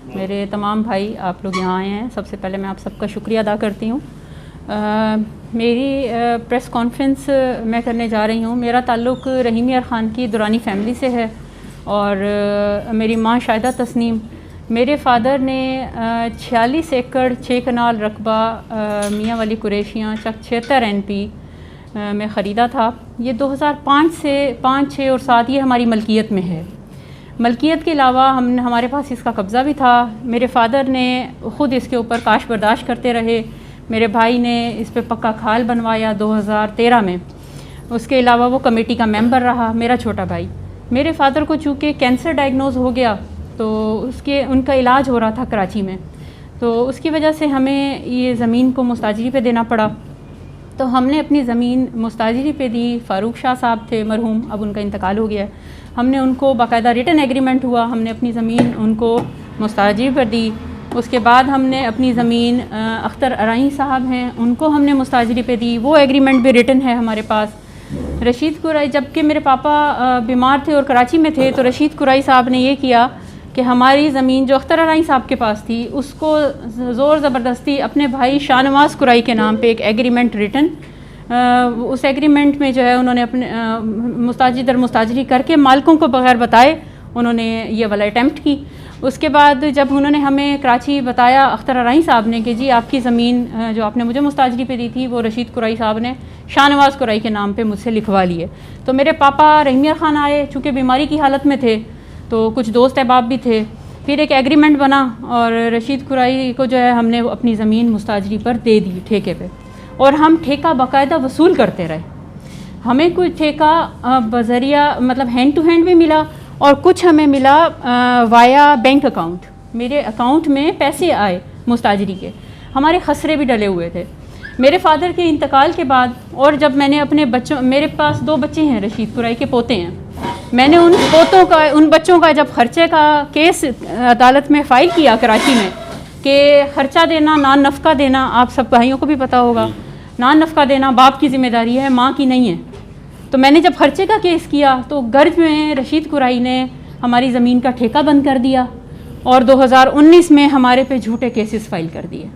میرے تمام بھائی آپ لوگ یہاں آئے ہیں، سب سے پہلے میں آپ سب کا شکریہ ادا کرتی ہوں۔ میری پریس کانفرنس میں کرنے جا رہی ہوں۔ میرا تعلق رحیم یار خان کی دورانی فیملی سے ہے اور میری ماں شاہدہ تسنیم، میرے فادر نے 46 ایکڑ 6 کنال رقبہ میاں والی قریشیاں چک 76 NP میں خریدا تھا۔ یہ 2005 سے 5، 6 اور 7 یہ ہماری ملکیت میں ہے۔ ملکیت کے علاوہ ہمارے پاس اس کا قبضہ بھی تھا۔ میرے فادر نے خود اس کے اوپر کاش برداشت کرتے رہے، میرے بھائی نے اس پہ پکا کھال بنوایا 2013 میں۔ اس کے علاوہ وہ کمیٹی کا ممبر رہا، میرا چھوٹا بھائی۔ میرے فادر کو چونکہ کینسر ڈائگنوز ہو گیا تو ان کا علاج ہو رہا تھا کراچی میں، تو اس کی وجہ سے ہمیں یہ زمین کو مستاجری پہ دینا پڑا۔ تو ہم نے اپنی زمین مستاجری پہ دی۔ فاروق شاہ صاحب تھے مرحوم، اب ان کا انتقال ہو گیا۔ ہم نے ان کو باقاعدہ ریٹن ایگریمنٹ ہوا، ہم نے اپنی زمین ان کو مستاجری پر دی۔ اس کے بعد ہم نے اپنی زمین اختر ارائیں صاحب ہیں ان کو ہم نے مستاجری پہ دی، وہ ایگریمنٹ بھی ریٹن ہے ہمارے پاس۔ رشید قرائی، جب کہ میرے پاپا بیمار تھے اور کراچی میں تھے تو رشید قرائی صاحب نے یہ کیا کہ ہماری زمین جو اختر ارائیں صاحب کے پاس تھی اس کو زور زبردستی اپنے بھائی شاہ نواز قرائی کے نام پہ ایک ایگریمنٹ ریٹن، اس ایگریمنٹ میں جو ہے انہوں نے اپنے مستاجری در مستاجری کر کے مالکوں کو بغیر بتائے انہوں نے یہ والا اٹیمپٹ کی۔ اس کے بعد جب انہوں نے ہمیں کراچی بتایا اختر ارائیں صاحب نے کہ جی آپ کی زمین جو آپ نے مجھے مستاجری پہ دی تھی وہ رشید قرائی صاحب نے شاہ نواز قرائی کے نام پہ مجھ سے لکھوا لی ہے، تو میرے پاپا رحیم یار خان آئے، چونکہ بیماری کی حالت میں تھے تو کچھ دوست احباب بھی تھے، پھر ایک ایگریمنٹ بنا اور رشید قرائی کو جو ہے ہم نے اپنی زمین مستاجری پر دے دی ٹھیکے پہ، اور ہم ٹھیکہ باقاعدہ وصول کرتے رہے۔ ہمیں کوئی ٹھیکہ بذریعہ مطلب ہینڈ ٹو ہینڈ بھی ملا اور کچھ ہمیں ملا وایا بینک اکاؤنٹ، میرے اکاؤنٹ میں پیسے آئے مستاجری کے، ہمارے خسرے بھی ڈلے ہوئے تھے۔ میرے فادر کے انتقال کے بعد اور جب میں نے اپنے بچوں، میرے پاس 2 بچے ہیں رشید قرائی کے پوتے ہیں، میں نے ان بچوں کا جب خرچے کا کیس عدالت میں فائل کیا کراچی میں کہ خرچہ دینا، نان نفقہ دینا، آپ سب بھائیوں کو بھی پتہ ہوگا نان نفقہ دینا باپ کی ذمہ داری ہے، ماں کی نہیں ہے، تو میں نے جب خرچے کا کیس کیا تو گرج میں رشید قرائی نے ہماری زمین کا ٹھیکہ بند کر دیا اور 2019 میں ہمارے پہ جھوٹے کیسز فائل کر دیے۔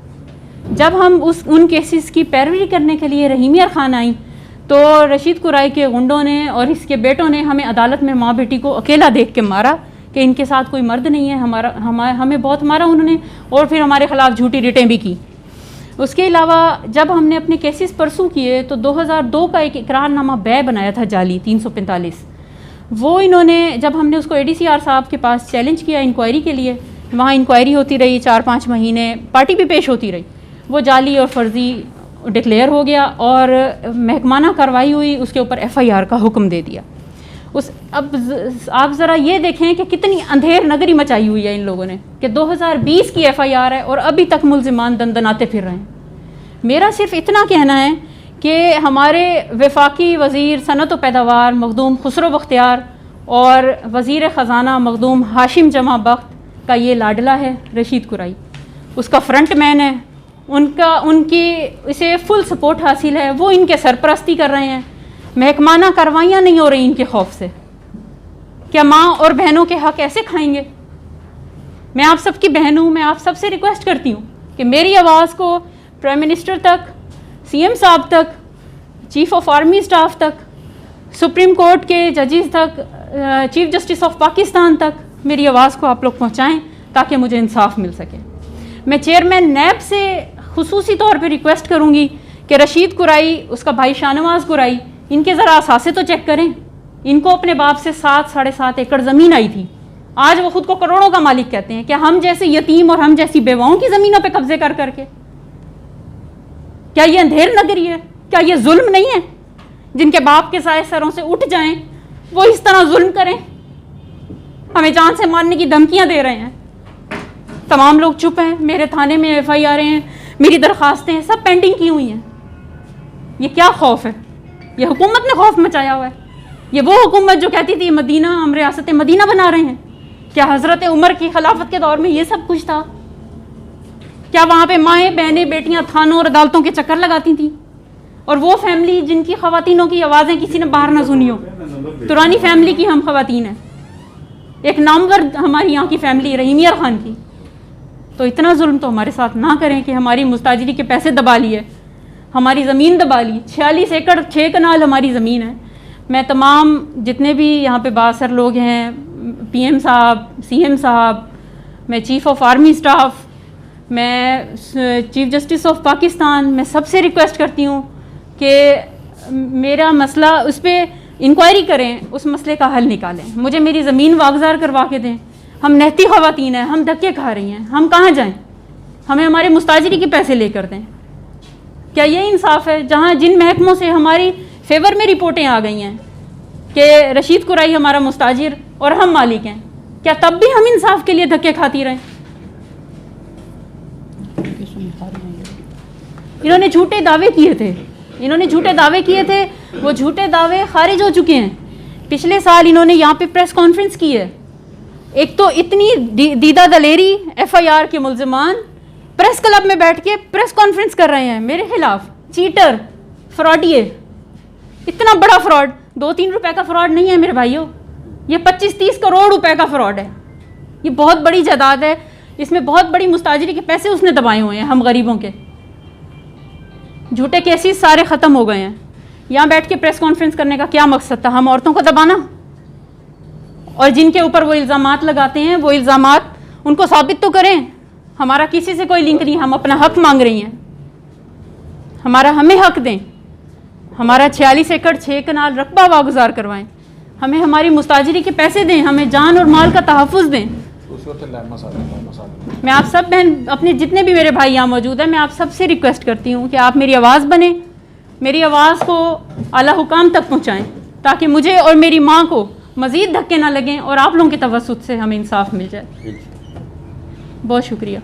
جب ہم ان کیسز کی پیروی کرنے کے لیے رحیم یار خان آئیں تو رشید قرائی کے غنڈوں نے اور اس کے بیٹوں نے ہمیں عدالت میں ماں بیٹی کو اکیلا دیکھ کے مارا کہ ان کے ساتھ کوئی مرد نہیں ہے، ہمیں بہت مارا انہوں نے، اور پھر ہمارے خلاف جھوٹی ریٹیں بھی کی۔ اس کے علاوہ جب ہم نے اپنے کیسز پرسوں کیے تو 2002 کا ایک اقرار نامہ بے بنایا تھا جعلی 345، وہ انہوں نے جب ہم نے اس کو ADCR صاحب کے پاس چیلنج کیا انکوائری کے لیے، وہاں انکوائری ہوتی رہی 4-5 مہینے، پارٹی بھی پیش ہوتی رہی، وہ جعلی اور فرضی ڈکلیئر ہو گیا اور محکمانہ کارروائی ہوئی، اس کے اوپر FIR کا حکم دے دیا۔ اب آپ ذرا یہ دیکھیں کہ کتنی اندھیر نگری مچائی ہوئی ہے ان لوگوں نے کہ 2020 کی FIR ہے اور ابھی تک ملزمان دندناتے پھر رہے ہیں۔ میرا صرف اتنا کہنا ہے کہ ہمارے وفاقی وزیر صنعت و پیداوار مخدوم خسرو بختیار اور وزیر خزانہ مخدوم ہاشم جمع بخت کا یہ لاڈلا ہے رشید قرائی، اس کا فرنٹ مین ہے، ان کی اسے فل سپورٹ حاصل ہے، وہ ان کے سرپرستی کر رہے ہیں، محکمانہ کارروائیاں نہیں ہو رہی ان کے خوف سے۔ کیا ماں اور بہنوں کے حق ایسے کھائیں گے؟ میں آپ سب کی بہن ہوں، میں آپ سب سے ریکویسٹ کرتی ہوں کہ میری آواز کو پرائم منسٹر تک، CM صاحب تک، چیف آف آرمی اسٹاف تک، سپریم کورٹ کے ججز تک، چیف جسٹس آف پاکستان تک میری آواز کو آپ لوگ پہنچائیں تاکہ مجھے انصاف مل سکے۔ میں چیئرمین نیب سے خصوصی طور پہ ریکویسٹ کروں گی کہ رشید قرائی، اس کا بھائی شاہ نواز قرائی، ان کے ذرا اثاثے تو چیک کریں۔ ان کو اپنے باپ سے 7-7.5 ایکڑ زمین آئی تھی، آج وہ خود کو کروڑوں کا مالک کہتے ہیں۔ کیا ہم جیسے یتیم اور ہم جیسی بیواؤں کی زمینوں پہ قبضے کر کے؟ کیا یہ اندھیر نگری ہے؟ کیا یہ ظلم نہیں ہے؟ جن کے باپ کے سائے سروں سے اٹھ جائیں وہ اس طرح ظلم کریں، ہمیں جان سے مارنے کی دھمکیاں دے رہے ہیں۔ تمام لوگ چپ ہیں، میرے تھانے میں FIR ہیں، میری درخواستیں ہیں، سب پینڈنگ کی ہوئی ہیں۔ یہ کیا خوف ہے؟ یہ حکومت نے خوف مچایا ہوا ہے۔ یہ وہ حکومت جو کہتی تھی مدینہ، ہم ریاست مدینہ بنا رہے ہیں، کیا حضرت عمر کی خلافت کے دور میں یہ سب کچھ تھا؟ کیا وہاں پہ مائیں بہنیں بیٹیاں تھانوں اور عدالتوں کے چکر لگاتی تھیں؟ اور وہ فیملی جن کی خواتینوں کی آوازیں کسی نے باہر نہ سنی ہو، ترانی فیملی کی ہم خواتین ہیں، ایک نامور ہماری یہاں کی فیملی رحیم یار خان کی، تو اتنا ظلم تو ہمارے ساتھ نہ کریں کہ ہماری مستاجری کے پیسے دبا لیے, ہماری زمین دبا لی. 46 ایکڑ 6 کنال ہماری زمین ہے. میں تمام جتنے بھی یہاں پہ بااثر لوگ ہیں, پی ایم صاحب, سی ایم صاحب, میں چیف آف آرمی اسٹاف, میں چیف جسٹس آف پاکستان, میں سب سے ریکویسٹ کرتی ہوں کہ میرا مسئلہ اس پہ انکوائری کریں, اس مسئلے کا حل نکالیں. مجھے میری زمین واگزار کروا کے دیں. ہم نہتی خواتین ہیں, ہم دھکے کھا رہی ہیں, ہم کہاں جائیں؟ ہمیں ہمارے مستاجری کے پیسے لے کر دیں. کیا یہ انصاف ہے؟ جہاں جن محکموں سے ہماری فیور میں رپورٹیں آ گئی ہیں کہ رشید قرائی ہمارا مستاجر اور ہم مالک ہیں, کیا تب بھی ہم انصاف کے لیے دھکے کھاتی رہیں؟ انہوں نے جھوٹے دعوے کیے تھے, وہ جھوٹے دعوے خارج ہو چکے ہیں. پچھلے سال انہوں نے یہاں پہ پریس کانفرنس کی ہے. ایک تو اتنی دیدہ دلیری, ایف آئی آر کے ملزمان پریس کلب میں بیٹھ کے پریس کانفرنس کر رہے ہیں میرے خلاف. چیٹر, فراڈیے, اتنا بڑا فراڈ 2-3 روپے کا فراڈ نہیں ہے میرے بھائیوں, یہ 25-30 کروڑ روپے کا فراڈ ہے. یہ بہت بڑی جائیداد ہے, اس میں بہت بڑی مستاجری کے پیسے اس نے دبائے ہوئے ہیں ہم غریبوں کے. جھوٹے کیسز سارے ختم ہو گئے ہیں. یہاں بیٹھ کے پریس کانفرنس کرنے کا کیا مقصد تھا؟ ہم عورتوں کو دبانا؟ اور جن کے اوپر وہ الزامات لگاتے ہیں وہ الزامات ان کو ثابت تو کریں. ہمارا کسی سے کوئی لنک نہیں, ہم اپنا حق مانگ رہی ہیں, ہمیں حق دیں. ہمارا 46 ایکڑ 6 کنال رقبہ واگزار کروائیں, ہمیں ہماری مستاجری کے پیسے دیں, ہمیں جان اور مال کا تحفظ دیں. میں آپ سب بہن, اپنے جتنے بھی میرے بھائی یہاں موجود ہیں, میں آپ سب سے ریکویسٹ کرتی ہوں کہ آپ میری آواز بنیں, میری آواز کو اعلیٰ حکام تک پہنچائیں تاکہ مجھے اور میری ماں کو مزید دھکے نہ لگیں اور آپ لوگوں کے توسط سے ہمیں انصاف مل جائے. بہت شکریہ.